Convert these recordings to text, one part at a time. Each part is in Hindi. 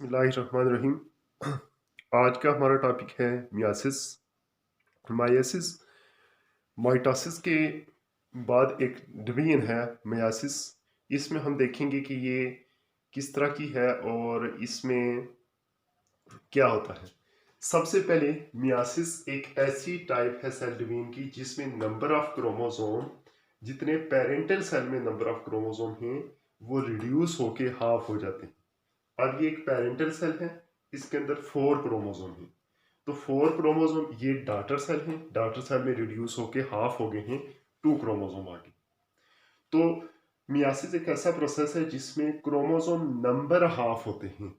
बिस्मिल्लाहिर्रहमानिर्रहीम। आज का हमारा टॉपिक है मियासिस। माइसिस माइटोसिस के बाद एक डिवीजन है मियासिस। इसमें हम देखेंगे कि ये किस तरह की है और इसमें क्या होता है। सबसे पहले मियासिस एक ऐसी टाइप है सेल डिवीजन की जिसमें नंबर ऑफ क्रोमोसोम, जितने पेरेंटल सेल में नंबर ऑफ क्रोमोसोम हैं, वो रिड्यूस होके हाफ हो जाते हैं। अब ये एक पेरेंटल सेल है, इसके अंदर 4 क्रोमोसोम हैं। तो 4 क्रोमोसोम ये डाटर सेल हैं, डाटर सेल में रिड्यूस होके हाफ हो गए हैं, 2 क्रोमोसोम आगे। तो मियासिस एक ऐसा प्रोसेस है जिसमें क्रोमोसोम नंबर हाफ होते हैं,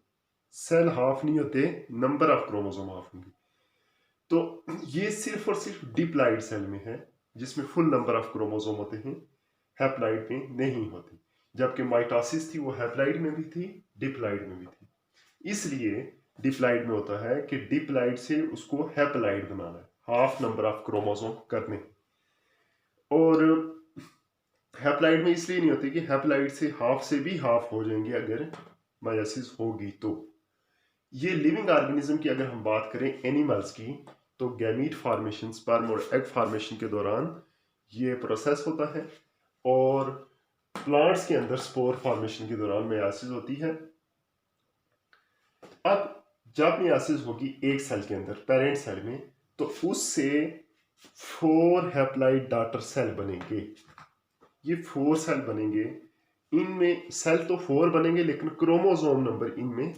सेल हाफ नहीं होते, नंबर ऑफ क्रोमोसोम हाफ होंगे। तो ये सिर्फ और सिर्फ डिप्लॉइड सेल में है जिसमें फुल नंबर ऑफ क्रोमोसोम होते हैं, हैप्लॉइड में नहीं होती। जबकि माइटोसिस थी वो हैप्लॉइड में भी थी, डिप्लॉइड में भी थी। इसलिए डिप्लॉइड में होता है कि डिप्लॉइड से उसको हैप्लॉइड बनाना है, हाफ नंबर ऑफ क्रोमोसोम करने। और हैप्लॉइड में इसलिए नहीं होती कि हैप्लॉइड से भी हाफ हो जाएंगे अगर मायोसिस होगी। तो ये लिविंग ऑर्गेनिज्म की अगर हम बात करें एनिमल्स की, तो गैमीट फॉर्मेशन, स्पर्म और एग फॉर्मेशन के दौरान ये प्रोसेस होता है। और प्लांट्स के अंदर स्पोर फॉर्मेशन के दौरान मायोसिस होती है। अब जब मियासिस होगी एक सेल के अंदर, पेरेंट सेल में, तो उससे 4 हैप्लॉइड डॉटर सेल बनेंगे। ये 4 सेल बनेंगे। इनमें सेल तो 4 बनेंगे लेकिन क्रोमोसोम नंबर इनमें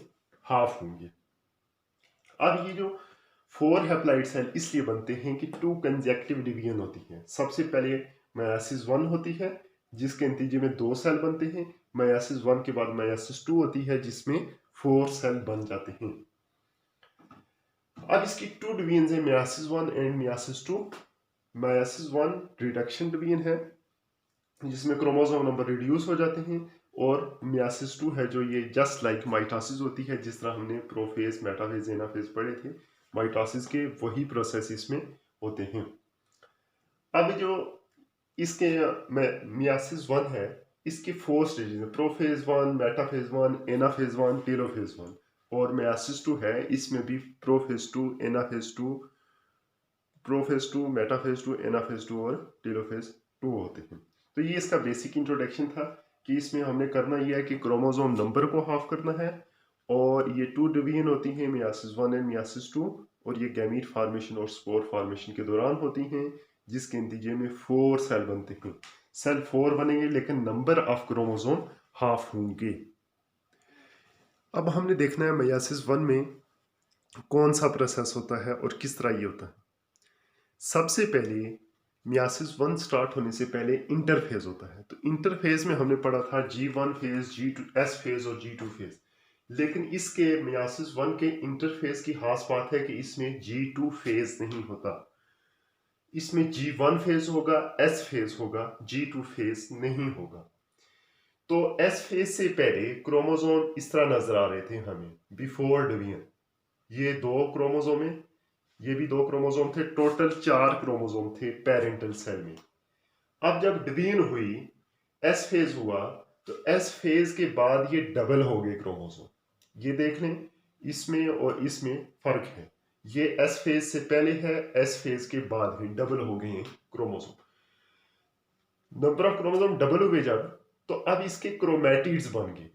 हाफ होंगे। अब ये जो 4 हैप्लॉइड सेल इसलिए बनते हैं कि 2 कंजेक्टिव डिवीजन होती है। सबसे पहले मायोसिस 1 होती है जिसके नतीजे में 2 सेल बनते हैं। मायोसिस 1 के बाद मायोसिस 2 होती है जिसमें 4 सेल बन जाते हैं। अब इसकी 2 डिवीजन है, myiasis 1 and myiasis 2। Myiasis 1 reduction division है जिसमें क्रोमोसोम नंबर रिड्यूस हो जाते हैं। और मियासिस 2 है जो ये जस्ट लाइक माइटोसिस होती है, जिस तरह हमने प्रोफेज, मेटाफेज, एनाफेज पढ़े थे। माइटोसिस के वही प्रोसेस इसमें होते हैं। अब जो इसके मियासिस 1 है, इसके 4 स्टेजेस हैं, प्रोफेज 1, मेटाफेज 1, एनाफेज 1, टेलोफेज 1। और मियासिस 2 है, इसमें भी prophase 2, anaphase 2, prophase 2, metaphase 2, anaphase 2 और टेलोफेज 2 होते हैं। तो ये इसका बेसिक इंट्रोडक्शन था कि इसमें हमने करना यह है कि क्रोमोसोम नंबर को हाफ करना है। और ये 2 डिवीजन होती हैं, मियासिस 1 एंड मियासिस 2। और ये गैमीट फॉर्मेशन और स्पोर फॉर्मेशन के दौरान होती हैं, जिसके नतीजे में 4 सेल बनते हैं। सेल 4 बनेंगे लेकिन नंबर ऑफ क्रोमोसोम हाफ होंगे। अब हमने देखना है मियासिस 1 में कौन सा प्रोसेस होता है और किस तरह ये होता है। सबसे पहले मियासिस 1 स्टार्ट होने से पहले इंटरफेज होता है। तो इंटरफेज में हमने पढ़ा था G1 phase, G2 S phase और G2 फेज। लेकिन इसके मियासिस 1 के इंटरफेज की खास बात है कि इसमें G2 फेज नहीं होता। इसमें G1 फेज होगा, S फेज होगा, G2 फेज नहीं होगा। तो S फेज से पहले क्रोमोसोम इस तरह नजर आ रहे थे हमें बिफोर डिवीजन। ये 2 क्रोमोसोम है, ये भी 2 क्रोमोसोम थे, टोटल 4 क्रोमोसोम थे पेरेंटल सेल में। अब जब डिवीजन हुई, एस फेज हुआ, तो एस फेज के बाद ये डबल हो गए क्रोमोसोम। ये देख लें, इसमें और इसमें फर्क है। ये एस फेज से पहले है, एस फेज के बाद है, डबल हो गए हैं chromosome. Number of chromosome double हुए जब, तो अब इसके क्रोमैटिड्स बन गए।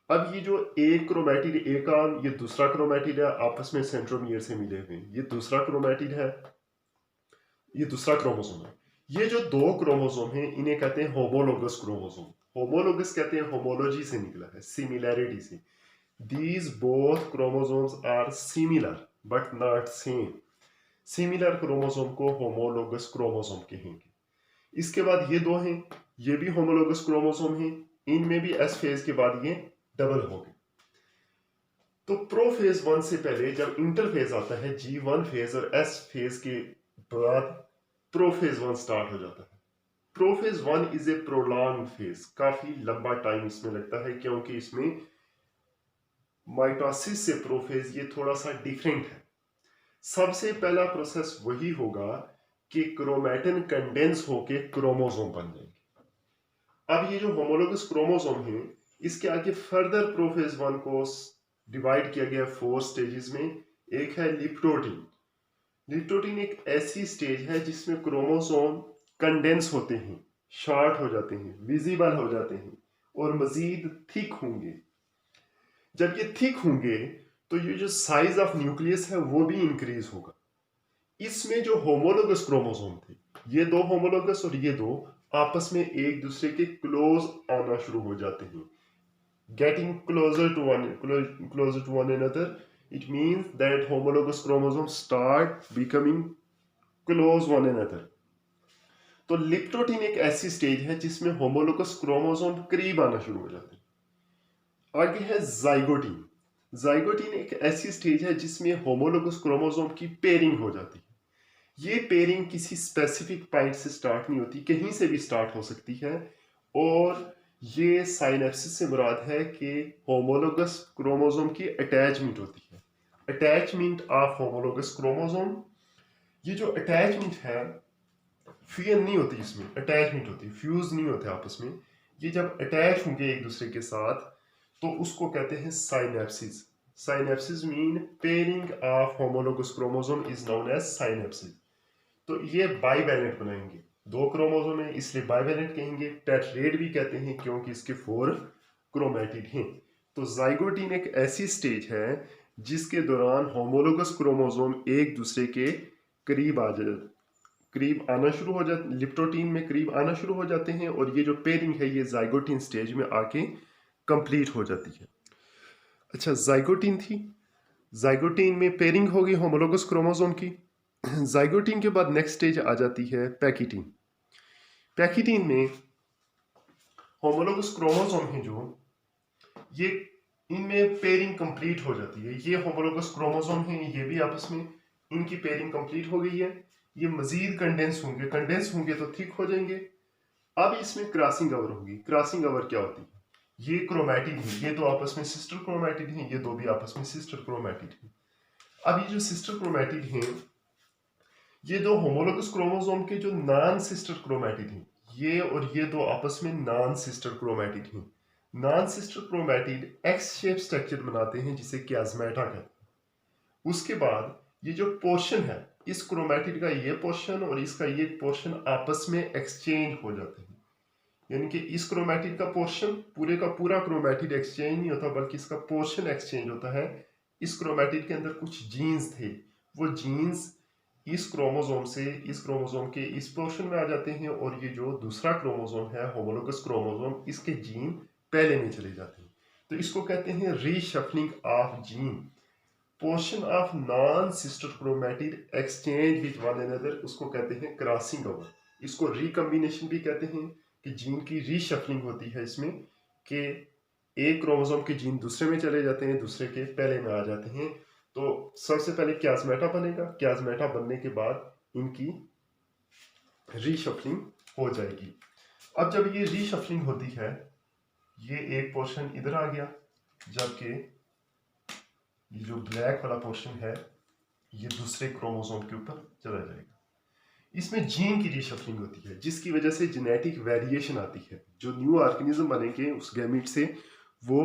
अब ये जो एक क्रोमैटिड, एक आर्म, ये दूसरा क्रोमैटिड है, आपस में सेंट्रोमियर से मिले हुए। ये दूसरा क्रोमैटिड है, ये दूसरा क्रोमोसोम है। ये जो 2 क्रोमोसोम हैं इन्हें कहते हैं होमोलोगस क्रोमोसोम। होमोलोगस कहते हैं, होमोलॉजी से निकला है, सिमिलैरिटी से। These both chromosomes are similar but not same. Similar chromosome को होमोलोगस क्रोमोसोम कहेंगे। इसके बाद ये 2 हैं, ये भी होमोलोगस क्रोमोसोम हैं। इनमें भी एस फेज के बाद ये डबल हो गए। तो प्रोफेज 1 से पहले जब इंटरफेज आता है, G1 फेज और S फेज के बाद प्रोफेज 1 स्टार्ट हो जाता है। Prophase 1 is a prolong phase, काफी लंबा टाइम इसमें लगता है, क्योंकि इसमें माइटोसिस से प्रोफेज ये थोड़ा सा डिफरेंट है। सबसे पहला प्रोसेस वही होगा कि क्रोमैटिन कंडेंस होके क्रोमोसोम बन जाएंगे। अब ये जो होमोलोगस क्रोमोसोम है, इसके आगे फर्दर प्रोफेज 1 को डिवाइड किया गया 4 स्टेजेस में। एक है लिप्टोटीन। लिप्टोटीन एक ऐसी स्टेज है जिसमें क्रोमोसोम कंडेंस होते हैं, शॉर्ट हो जाते हैं, विजिबल हो जाते हैं और मजीद थिक होंगे। जब ये थिक होंगे तो ये जो साइज ऑफ न्यूक्लियस है वो भी इंक्रीज होगा। इसमें जो होमोलोगस क्रोमोसोम थे, ये दो होमोलोगस और ये दो आपस में एक दूसरे के क्लोज आना शुरू हो जाते हैं। Getting closer to one another, it means that homologous chromosomes start becoming close one another. तो लिप्टोटीन एक ऐसी स्टेज है जिसमें होमोलोगस क्रोमोसोम करीब आना शुरू हो जाते हैं। आगे है जाइगोटीन। जाइगोटीन एक ऐसी स्टेज है जिसमें होमोलोगस क्रोमोसोम की पेयरिंग हो जाती है। ये पेयरिंग किसी स्पेसिफिक पॉइंट से स्टार्ट नहीं होती, कहीं से भी स्टार्ट हो सकती है। और ये साइनेप्सिस से मुराद है कि होमोलोगस क्रोमोसोम की अटैचमेंट होती है। अटैचमेंट ऑफ होमोलोगस क्रोमोसोम, ये जो अटैचमेंट है फ्यूजन नहीं होती, इसमें अटैचमेंट होती है, फ्यूज नहीं होते आपस में। ये जब अटैच होंगे एक दूसरे के साथ तो उसको कहते हैं synapsis. Synapsis mean pairing of homologous chromosome is known as synapsis. तो ये बाइवैलेंट बनाएंगे, दो क्रोमोसोम है इसलिए बाइवैलेंट कहेंगे। टेट्रेड भी कहते हैं क्योंकि इसके 4 क्रोमैटिड हैं। तो जाइगोटीन एक ऐसी स्टेज है जिसके दौरान होमोलोगस क्रोमोसोम एक दूसरे के करीब आना शुरू हो जाते, लिप्टोटीन में करीब आना शुरू हो जाते हैं और ये जो पेयरिंग है ये जाइगोटीन स्टेज में आके कंप्लीट हो जाती है। अच्छा, जाइगोटीन थी, जाइगोटीन में पेयरिंग होगी होमोलोगस क्रोमोसोम की। जाइगोटीन के बाद नेक्स्ट स्टेज आ जाती है पैकिटीन। पैकिटीन में होमोलोगस क्रोमोसोम है जो ये इनमें पेयरिंग कंप्लीट हो जाती है। ये होमोलोगस क्रोमोसोम है, ये भी आपस में इनकी पेयरिंग कंप्लीट हो गई है। ये मजीद कंडेंस होंगे तो थिक हो जाएंगे। अब इसमें क्रॉसिंग ओवर होगी। क्रॉसिंग ओवर क्या होती है? ये क्रोमैटिड है, ये तो आपस में सिस्टर क्रोमैटिड है, ये दो भी आपस में सिस्टर क्रोमैटिड है। अब ये जो सिस्टर क्रोमैटिड हैं, ये दो होमोलोगस क्रोमोसोम के जो नॉन सिस्टर क्रोमैटिड हैं, ये और ये दो आपस में नॉन सिस्टर क्रोमैटिड हैं। Non sister chromatid x shape structure बनाते हैं जिसे क्याज़मेटा कहते हैं। उसके बाद ये जो पोर्शन है, इस क्रोमैटिड का ये पोर्शन और इसका ये पोर्शन आपस में एक्सचेंज हो जाते हैं। यानी कि इस क्रोमैटिड का पोर्शन पूरे का पूरा क्रोमैटिड एक्सचेंज नहीं होता बल्कि इसका पोर्शन एक्सचेंज होता है। इस क्रोमैटिड के अंदर कुछ जीन्स थे, वो जीन्स इस क्रोमोसोम से इस क्रोमोसोम के इस पोर्शन में आ जाते हैं और ये जो दूसरा क्रोमोसोम है होमोलोगस क्रोमोसोम, इसके जीन पहले में चले जाते हैं। तो इसको कहते हैं reshuffling of gene. Portion of non sister chromatid exchange with one another, उसको कहते हैं क्रॉसिंग ओवर। इसको रिकम्बिनेशन भी कहते हैं कि जीन की रीशफलिंग होती है इसमें, कि एक क्रोमोसोम के जीन दूसरे में चले जाते हैं, दूसरे के पहले में आ जाते हैं। तो सबसे पहले क्याज़मेटा बनेगा, क्याज़मेटा बनने के बाद इनकी रीशफलिंग हो जाएगी। अब जब ये रीशफलिंग होती है, ये एक पोर्शन इधर आ गया, जबकि ये जो ब्लैक वाला पोर्शन है ये दूसरे क्रोमोसोम के ऊपर चला जाएगा। इसमें जीन की रीशफलिंग होती है जिसकी वजह से जेनेटिक वेरिएशन आती है। जो न्यू ऑर्गेनिज्म बनेंगे उस गैमीट से वो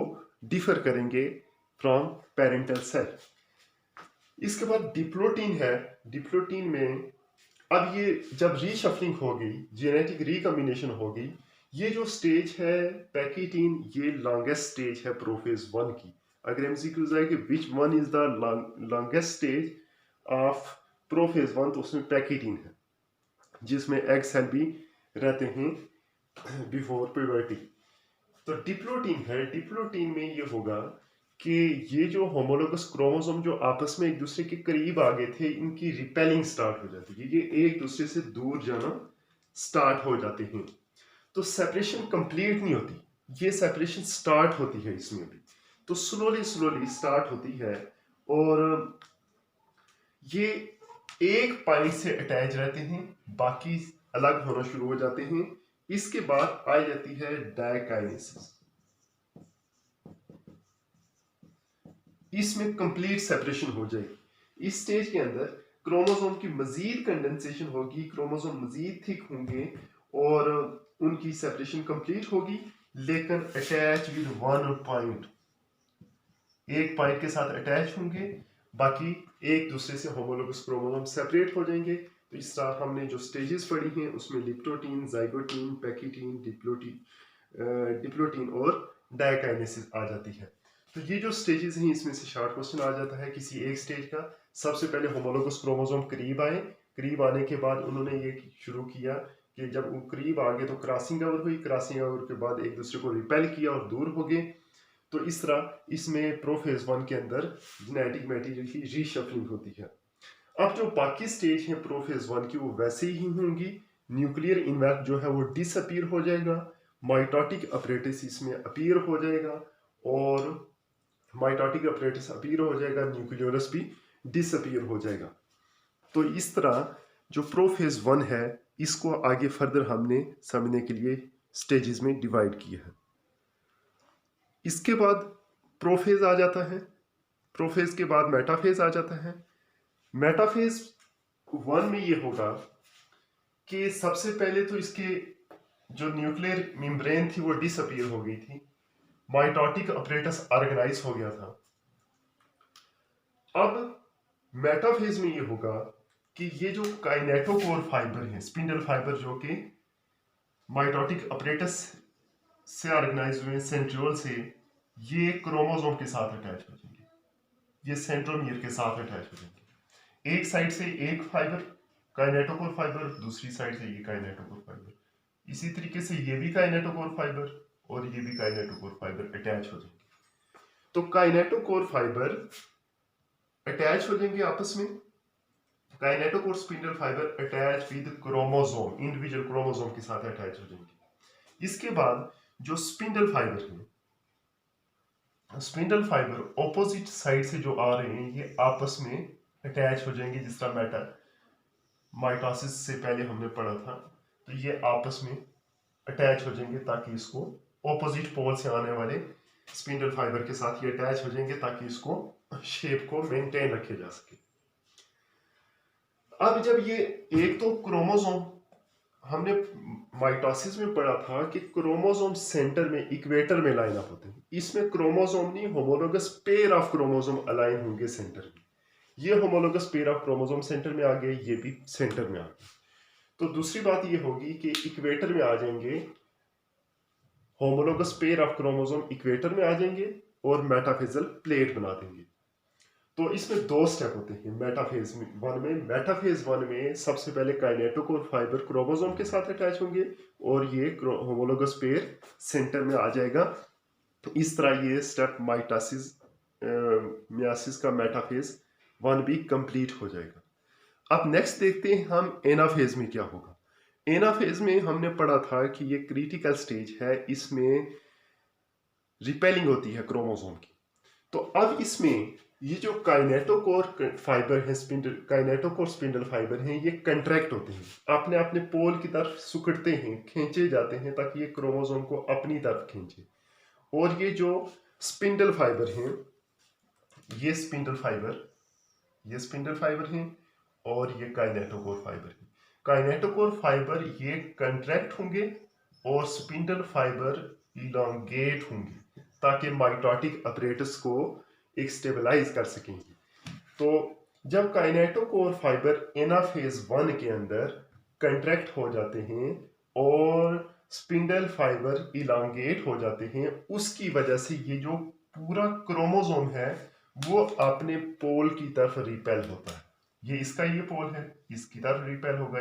डिफर करेंगे फ्रॉम पेरेंटल सेल। इसके बाद डिप्लोटीन है। डिप्लोटीन में अब ये जब रीशफलिंग हो गई, जेनेटिक रिकम्बिनेशन हो गई, ये जो स्टेज है पैकिटीन, ये लॉन्गेस्ट स्टेज है प्रोफेज 1 की। अगर एमसीक्यूज आए कि which one is the longest stage of prophase 1, तो उसमें पैकिटीन है जिसमें एग सेल भी रहते हैं बिफोर प्यूबर्टी। तो डिप्लोटीन है, डिप्लोटीन में ये होगा कि ये जो होमोलोगस क्रोमोसोम जो आपस में एक दूसरे के करीब आ गए थे, इनकी रिपेलिंग स्टार्ट हो जाती है, ये एक दूसरे से दूर जाना स्टार्ट हो जाते हैं। तो सेपरेशन कंप्लीट नहीं होती, ये सेपरेशन स्टार्ट होती है इसमें भी। तो स्लोली स्लोली स्टार्ट होती है और ये एक पॉइंट से अटैच रहते हैं, बाकी अलग होना शुरू हो जाते हैं। इसके बाद आ जाती है डायकाइनेसिस। इसमें कंप्लीट सेपरेशन हो जाएगी। इस स्टेज के अंदर क्रोमोसोम की मजीद कंडेंसेशन होगी, क्रोमोसोम मजीद थिक होंगे और उनकी सेपरेशन कंप्लीट होगी, लेकिन अटैच विद वन पॉइंट। एक पाइप के साथ अटैच होंगे, बाकी एक दूसरे से होमोलोगस क्रोमोसोम सेपरेट हो जाएंगे। तो इस तरह हमने जो स्टेजेस पढ़ी हैं उसमें लिप्टोटीन, जाइगोटीन, पैकिटीन, डिप्लोटीन और डायकाइनेसिस आ जाती है। तो ये जो स्टेजेस हैं इसमें से शॉर्ट क्वेश्चन आ जाता है किसी एक स्टेज का। सबसे पहले होमोलोगस क्रोमोसोम करीब आए, करीब आने के बाद उन्होंने ये शुरू किया कि जब वो करीब आ गए तो क्रॉसिंग ओवर हुई, क्रॉसिंग ओवर के बाद एक दूसरे को रिपेल किया और दूर हो गए। तो इस तरह इसमें प्रोफेज 1 के अंदर जेनेटिक मटेरियल की रीशफलिंग होती है। अब जो बाकी स्टेज हैं प्रोफेज 1 की वो वैसे ही होंगी। न्यूक्लियर इन्वेल्ट जो है वो डिसअपीयर हो जाएगा, माइटोटिक अपरेटिस इसमें अपीयर हो जाएगा, और माइटोटिक अपरेटिस अपीयर हो जाएगा, न्यूक्लियोलस भी डिसअपीयर हो जाएगा। तो इस तरह जो प्रोफेज 1 है इसको आगे फर्दर हमने समझने के लिए स्टेजेस में डिवाइड किया है। इसके बाद प्रोफेज आ जाता है, प्रोफेज के बाद मेटाफेज आ जाता है। मेटाफेज 1 में ये होगा कि सबसे पहले तो इसके जो न्यूक्लियर मेम्ब्रेन थी वो डिसअपीयर हो गई थी, माइटोटिक अपरेटस ऑर्गेनाइज हो गया था। अब मेटाफेज में ये होगा कि ये जो काइनेटोकोर फाइबर हैं, स्पिंडल फाइबर जो कि माइटोटिक अपरेटस से ऑर्गेनाइज हुए सेंट्रियोल से, ये क्रोमोसोम के साथ अटैच हो जाएंगे, ये सेंट्रोमियर के साथ अटैच हो जाएंगे। एक साइड से एक फाइबर काइनेटोकोर फाइबर, दूसरी साइड से ये काइनेटोकोर फाइबर, इसी तरीके से ये भी काइनेटोकोर फाइबर और ये भी काइनेटोकोर फाइबर अटैच हो जाएंगे। तो काइनेटोकोर फाइबर अटैच हो जाएंगे आपस में, kinetochore spindle fibre attach with chromosome, individual chromosome के साथ अटैच हो जाएंगे। इसके बाद जो स्पिंडल फाइबर है, स्पिंडल फाइबर ऑपोजिट साइड से जो आ रहे हैं ये आपस में अटैच हो जाएंगे, जिस तरह माइटोसिस से पहले हमने पढ़ा था। तो ये आपस में अटैच हो जाएंगे ताकि इसको ऑपोजिट पोल से आने वाले स्पिंडल फाइबर के साथ ये अटैच हो जाएंगे ताकि इसको शेप को मेंटेन रखे जा सके। अब जब ये एक तो क्रोमोसोम हमने माइटोसिस में पढ़ा था कि क्रोमोसोम सेंटर में इक्वेटर में लाइन अप होते हैं, इसमें क्रोमोसोम नहीं homologous pair of chromosome align होंगे सेंटर में। ये homologous pair of chromosome centre में आ गए, ये भी सेंटर में आ गए। तो दूसरी बात ये होगी कि इक्वेटर में आ जाएंगे, homologous pair of chromosome equator में आ जाएंगे और मेटाफेजल प्लेट बना देंगे। तो इसमें दो स्टेप होते हैं मेटाफेज 1 में। मेटाफेज 1 में सबसे पहले काइनेटोकोर फाइबर क्रोमोसोम के साथ अटैच होंगे और ये होमोलोगस पेयर सेंटर में आ जाएगा। तो इस तरह ये स्टेप माइटोसिस मियासिस का मेटाफेज 1 भी कंप्लीट हो जाएगा। अब नेक्स्ट देखते हैं हम एनाफेज में क्या होगा। एनाफेज में हमने पढ़ा था कि ये क्रिटिकल स्टेज है, इसमें रिपेलिंग होती है क्रोमोसोम की। तो अब इसमें ये जो काइनेटोकोर फाइबर है, काइनेटोकोर स्पिंडल फाइबर हैं, ये कंट्रैक्ट होते हैं, अपने अपने पोल की तरफ सिकुड़ते हैं, खींचे जाते हैं ताकि ये क्रोमोसोम को अपनी तरफ खींचे। और ये जो स्पिंडल फाइबर हैं, ये स्पिंडल फाइबर हैं और ये काइनेटोकोर फाइबर हैं। काइनेटोकोर फाइबर ये कंट्रैक्ट होंगे और स्पिंडल फाइबर इलांगेट होंगे ताकि माइटोटिक अपरेटस को एक स्टेबलाइज कर सकेंगे। तो जब काइनेटोकोर फाइबर एनाफेज 1 के अंदर कंट्रैक्ट हो जाते हैं और स्पिंडल फाइबर इलांगेट हो जाते हैं, उसकी वजह से ये जो पूरा क्रोमोसोम है वो अपने पोल की तरफ रिपेल होता है। ये इसका ये पोल है, इसकी तरफ रिपेल होगा,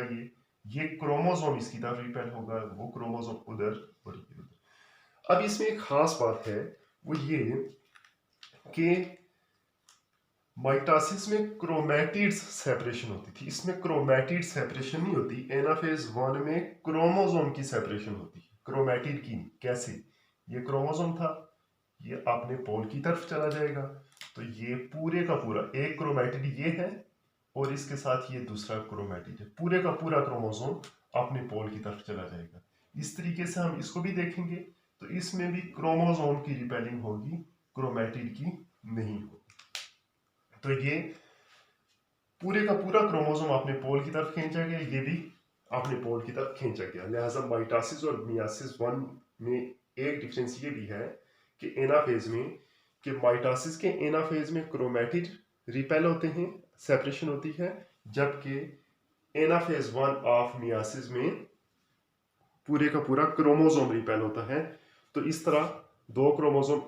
ये क्रोमोसोम इसकी तरफ रिपेल होगा, वो क्रोमोसोम उधर और ये उधर। अब इसमें एक खास बात है वो ये कि माइटोसिस में क्रोमैटिड्स सेपरेशन होती थी, इसमें क्रोमैटिड सेपरेशन नहीं होती। एनाफेज 1 में क्रोमोसोम की सेपरेशन होती है, क्रोमैटिड की नहीं। कैसे? ये क्रोमोसोम था, ये अपने पोल की तरफ चला जाएगा, तो ये पूरे का पूरा एक क्रोमैटिड ये है और इसके साथ ये दूसरा क्रोमैटिड है, पूरे का पूरा क्रोमोसोम अपने पोल की तरफ चला जाएगा। इस तरीके से हम इसको भी देखेंगे, तो इसमें भी क्रोमोसोम की रिपेलिंग होगी, क्रोमैटिड की नहीं होगी। तो ये पूरे का पूरा क्रोमोसोम अपने पोल की तरफ खींचा गया, ये भी अपने पोल की तरफ खींचा गया। लिहाजा माइटोसिस और मियासिस 1 में एक डिफरेंस ये भी है कि एनाफेज में कि माइटोसिस के एनाफेज में क्रोमैटिड रिपेल होते हैं, सेपरेशन होती है, जबकि एनाफेज 1 ऑफ मियासिस में पूरे का पूरा क्रोमोसोम रिपेल होता है। तो इस तरह दो क्रोमोसोम,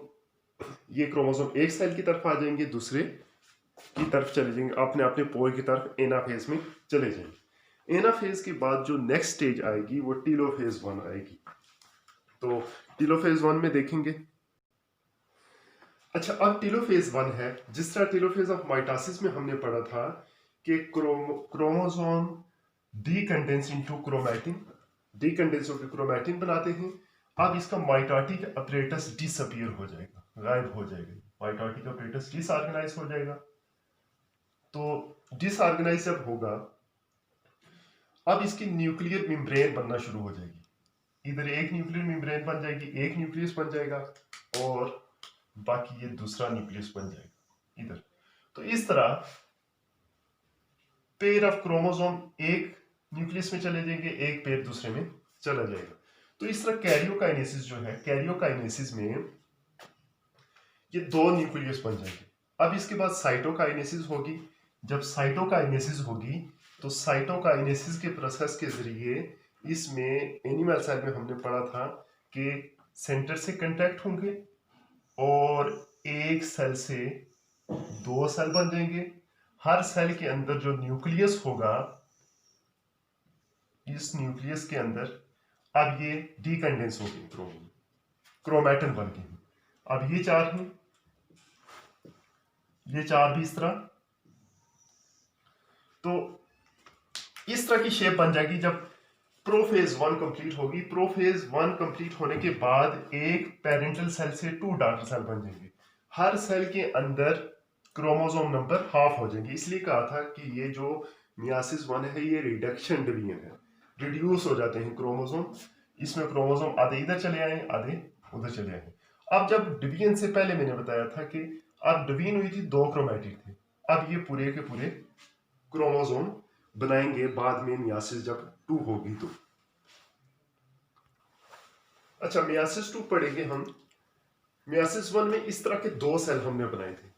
ये क्रोमोसोम एक सेल की तरफ आ जाएंगे, दूसरे की तरफ चले जाएंगे, अपने अपने पोल की तरफ एनाफेज में चले जाएंगे। एनाफेज के बाद जो नेक्स्ट स्टेज आएगी वो टीलोफेज 1 आएगी। तो टीलोफेज 1 में देखेंगे। अच्छा, अब टीलोफेज 1 है, जिस तरह टीलोफेज ऑफ माइटोसिस में हमने पढ़ा था कि chromosome decondense into chromatin, decondense होकर क्रोमैटिन बनाते हैं। अब इसका माइटोटिक अपरेटस डिसअपीयर हो जाएगा, गायब हो जाएगा, माइटोटिक अपरेटस डिसऑर्गेनाइज हो जाएगा। तो डिसऑर्गेनाइज जब होगा, अब इसकी न्यूक्लियर मेम्ब्रेन बनना शुरू हो जाएगी। इधर एक न्यूक्लियर मेम्ब्रेन बन जाएगी, एक न्यूक्लियस बन जाएगा, और बाकी ये दूसरा न्यूक्लियस बन जाएगा इधर। तो इस तरह पेयर ऑफ क्रोमोसोम एक न्यूक्लियस में चले जाएंगे, एक पेयर दूसरे में चला जाएगा। तो इस तरह कैरियोकाइनेसिस जो है, कैरियोकाइनेसिस में ये दो न्यूक्लियस बन जाएंगे। अब इसके बाद साइटोकाइनेसिस होगी। जब साइटोकाइनेसिस होगी तो साइटोकाइनेसिस के प्रोसेस के जरिए इसमें एनिमल सेल में हमने पढ़ा था कि सेंटर से कांटेक्ट होंगे और एक सेल से दो सेल बन जाएंगे। हर सेल के अंदर जो न्यूक्लियस होगा, इस न्यूक्लियस के अंदर अब ये डीकंडेंस हो गए, क्रोमैटिन बन गए। अब ये चार हैं, ये चार भी इस तरह। तो इस तरह की शेप बन जाएगी जब प्रोफेज 1 कंप्लीट होगी। प्रोफेज 1 कंप्लीट होने के बाद एक पेरेंटल सेल से 2 डॉटर सेल बन जाएंगे। हर सेल के अंदर क्रोमोसोम नंबर हाफ हो जाएंगे। इसलिए कहा था कि ये जो मियासिस 1 है ये रिडक्शन डिवीजन है, रिड्यूस हो जाते हैं क्रोमोसोम। इसमें क्रोमोसोम आधे इधर चले आए, आधे उधर चले आए। अब जब डिवीजन से पहले मैंने बताया था कि अब डिवीजन हुई थी, दो क्रोमैटिड थे, अब ये पूरे के पूरे क्रोमोसोम बनाएंगे बाद में मियासिस जब 2 होगी तो। अच्छा, मियासिस 2 पढ़ेंगे हम। मियासिस 1 में इस तरह के दो सेल हमने बनाए थे।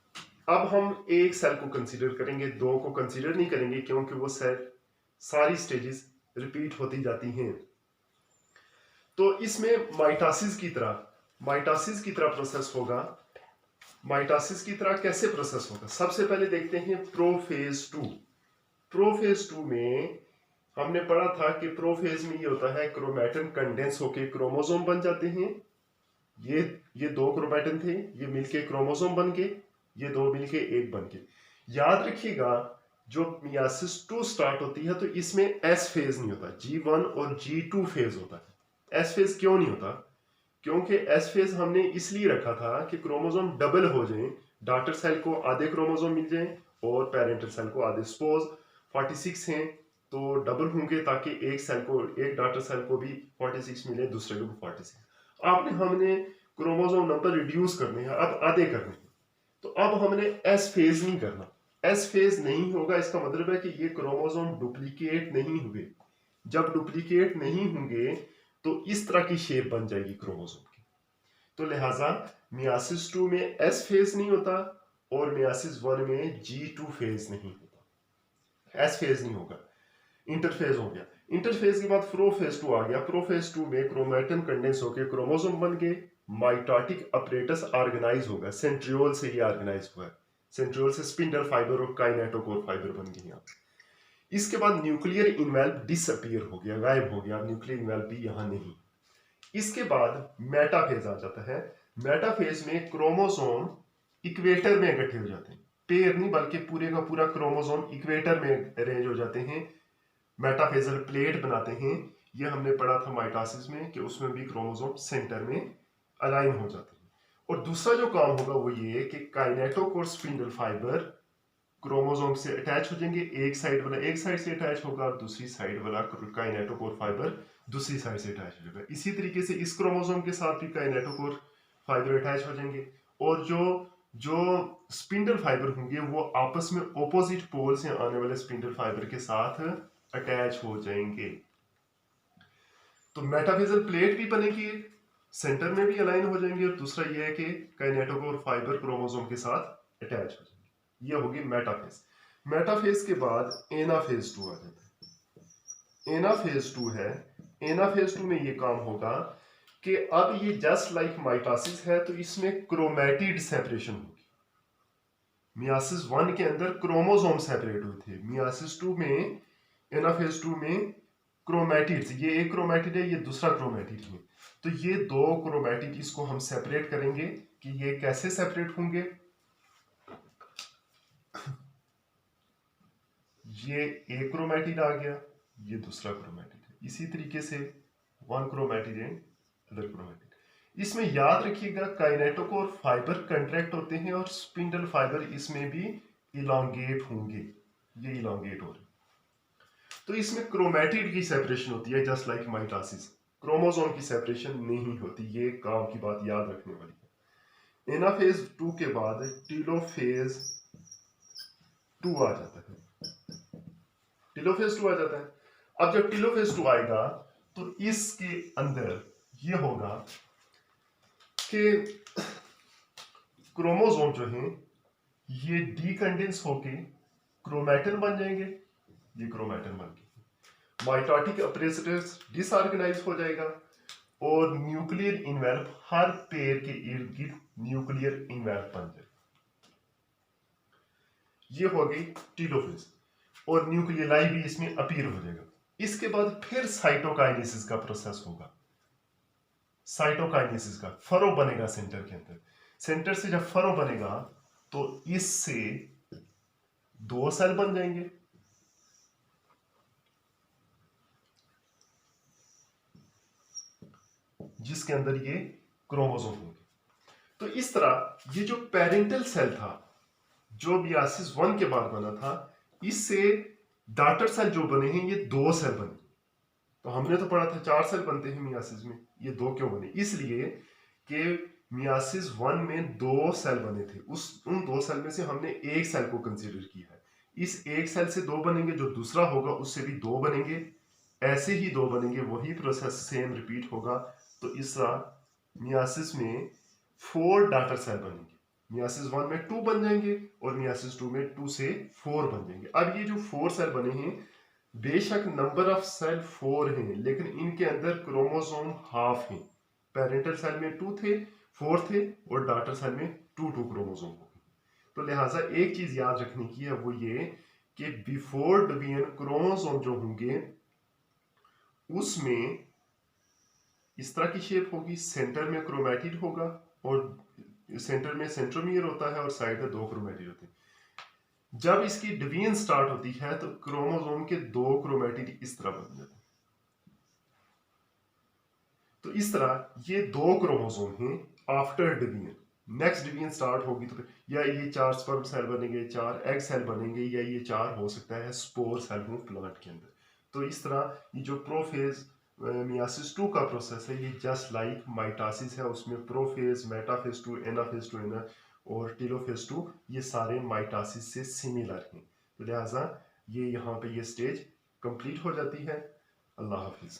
अब हम एक सेल को कंसीडर करेंगे, दो को कंसीडर नहीं करेंगे, क्योंकि वो सेल सारी स्टेजेस रिपीट होती जाती हैं। तो इसमें माइटोसिस की तरह प्रोसेस होगा। माइटोसिस की तरह कैसे प्रोसेस होगा, सबसे पहले देखते हैं प्रोफेज 2। प्रोफेज 2 में हमने पढ़ा था कि प्रोफेज में ये होता है क्रोमैटिन कंडेंस होके क्रोमोसोम बन जाते हैं। ये दो क्रोमैटिन थे, ये मिलके क्रोमोसोम बन गए, ये दो मिलके एक बन गए। याद रखिएगा, जो मियासिस 2 स्टार्ट होती है तो इसमें एस फेज नहीं होता, G1 और G2 फेज होता है। एस फेज क्यों नहीं होता? क्योंकि एस फेज हमने इसलिए रखा था कि क्रोमोसोम डबल हो जाए, डॉटर सेल को आधे क्रोमोसोम मिल जाए और पेरेंटल सेल को आधे। सपोज 46 हैं तो डबल होंगे ताकि एक सेल को, एक डॉटर सेल को भी 46 मिले, दूसरे को भी 46। हमने क्रोमोसोम नंबर रिड्यूस करने हैं, अब आधे करने हैं। तो अब हमने एस फेज नहीं करना। एस फेज नहीं होगा, इसका मतलब है कि ये क्रोमोसोम डुप्लीकेट नहीं हुए। जब डुप्लीकेट नहीं होंगे तो इस तरह की शेप बन जाएगी क्रोमोसोम की। तो लिहाजा मियासिस 2 में एस फेज नहीं होता और मियासिस 1 में G2 फेज नहीं होता, एस फेज नहीं होगा, इंटरफेज हो गया। इंटरफेज के बाद प्रोफेज 2 आ गया। प्रोफेज 2 में क्रोमैटिन कंडेंस होकर क्रोमोसोम बन गए, माइटोटिक अपरेटस ऑर्गेनाइज होगा। सेंट्रियोल से ये ऑर्गेनाइज हुआ है, सेंट्रियोल से स्पिंडल फाइबर और काइनेटोकोर फाइबर बन गई। इसके बाद न्यूक्लियर इनवेल्व डिसअपीयर हो गया, गायब हो गया, न्यूक्लियर इनवेल्व भी यहां नहीं। इसके बाद मेटाफेज आ जाता है। मेटाफेज में क्रोमोसोम इक्वेटर में इकट्ठे हो जाते हैं, पेयर नहीं बल्कि पूरे का पूरा क्रोमोसोम इक्वेटर में अरेंज हो जाते हैं, मेटाफेजल प्लेट बनाते हैं। ये हमने पढ़ा था माइटोसिस में कि उसमें भी क्रोमोसोम सेंटर में अलाइन हो जाते हैं। और दूसरा जो काम होगा वो ये कि काइनेटोकोर स्पिंडल फाइबर क्रोमोसोम से अटैच हो जाएंगे। एक साइड वाला एक साइड से अटैच होगा और दूसरी साइड वाला काइनेटोकोर फाइबर दूसरी साइड से अटैच हो जाएगा। इसी तरीके से इस क्रोमोसोम के साथ भी काइनेटोकोर फाइबर अटैच हो जाएंगे और जो स्पिंडल फाइबर होंगे वो आपस में ऑपोजिट पोल से आने वाले स्पिंडल फाइबर के साथ अटैच हो जाएंगे। तो मेटाफेजल प्लेट भी बनेगी सेंटर में भी अलाइन हो जाएंगे, और दूसरा ये है कि काइनेटोकोर फाइबर क्रोमोसोम के साथ अटैच हो जाएंगे। ये होगी मेटाफेज। मेटाफेज के बाद एनाफेज 2 आ जाता है। एनाफेज 2 है। एनाफेज 2 में ये काम होगा कि अब ये जस्ट लाइक माइटोसिस है, तो इसमें क्रोमैटिड सेपरेशन होगी। मियासिस 1 के अंदर क्रोमोसोम सेपरेट हुए थे, मियासिस 2 में, एनाफेज 2 में क्रोमैटिड्स, ये एक क्रोमैटिड है, ये दूसरा क्रोमैटिड है, तो ये दो क्रोमैटिड इसको हम सेपरेट करेंगे। कि ये कैसे सेपरेट होंगे, ये एक क्रोमैटिड आ गया, ये दूसरा क्रोमैटिड है, इसी तरीके से one chromatid and other chromatid. इसमें याद रखिएगा काइनेटोकोर फाइबर कंट्रैक्ट होते हैं और स्पिंडल फाइबर इसमें भी इलोंगेट होंगे, ये इलोंगेट हो रहे हैं। तो इसमें क्रोमैटिड की सेपरेशन होती है जस्ट लाइक माइटोसिस, क्रोमोसोम की सेपरेशन नहीं होती। ये काम की बात याद रखने वाली है। एनाफेज 2 के बाद टीलोफेज 2 आ जाता है। टीलोफेज 2 आ जाता है। अब जब टीलोफेज 2 आएगा तो इसके अंदर ये होगा कि क्रोमोसोम जो है ये डीकंडेंस होके क्रोमैटिन बन जाएंगे, ये क्रोमैटिन बन गए, माइटोटिक अपरेटस डिसऑर्गेनाइज हो जाएगा, और न्यूक्लियर इन्वेल्प हर पेयर के इर्द गिर्द न्यूक्लियर इन्वेल्प बन जाएगा। ये हो गई टीलोफेज, और न्यूक्लियलाई भी इसमें अपीयर हो जाएगा। इसके बाद फिर साइटोकाइनेसिस का प्रोसेस होगा। साइटोकाइनेसिस का फरो बनेगा सेंटर के अंदर। सेंटर से जब फरो बनेगा तो इससे दो सेल बन जाएंगे, जिसके अंदर ये क्रोमोसोम होंगे। तो इस तरह ये जो पेरेंटल सेल था जो मियासिस 1 के बाद बना था, इससे डॉटर सेल जो बने हैं ये दो सेल बने। तो हमने तो पढ़ा था 4 सेल बनते हैं मियासिस में, ये दो क्यों बने? इसलिए कि मियासिस 1 में दो सेल बने थे, उन दो सेल में से हमने एक सेल को कंसीडर किया है। इस एक सेल से दो बनेंगे, जो दूसरा होगा उससे भी दो बनेंगे, ऐसे ही दो बनेंगे, वही प्रोसेस सेम रिपीट होगा। तो इस तरह मियासिस में 4 डॉटर सेल बनेंगे। मियासिस 1 में 2 बन जाएंगे और मियासिस 2 में 2 से 4 बन जाएंगे। अब ये जो 4 सेल बने हैं, बेशक नंबर ऑफ सेल 4 हैं, लेकिन इनके अंदर क्रोमोसोम हाफ हैं। पेरेंटल सेल में 2 थे, 4 थे, और डॉटर सेल में 2 क्रोमोसोम हो गए। तो लिहाजा एक चीज याद रखने की है, वो ये कि बिफोर डिवीजन क्रोमोसोम जो होंगे उसमें इस तरह की शेप होगी, सेंटर में क्रोमैटिड होगा, और सेंटर में सेंट्रोमियर होता है, और साइड में दो क्रोमैटिड होते हैं। जब इसकी डिवीजन स्टार्ट होती है तो क्रोमोसोम के दो क्रोमैटिड इस तरह बन जाते हैं। तो इस तरह ये दो क्रोमोसोम हैं after division. Next division start होगी तो या ये 4 स्पर्म सेल बनेंगे, 4 एग सेल बनेंगे, या ये 4 हो सकता है स्पोर सेल हो प्लांट के अंदर। तो इस तरह ये जो प्रोफेज मियासिस 2 का प्रोसेस है, ये जस्ट लाइक माइटोसिस है, उसमें प्रोफेज, मेटाफेज 2, एनाफेज 2 और टीलोफेज 2 ये सारे माइटोसिस से सिमिलर हैं। तो लिहाजा ये यहाँ पे ये स्टेज कंप्लीट हो जाती है। अल्लाह हाफिज।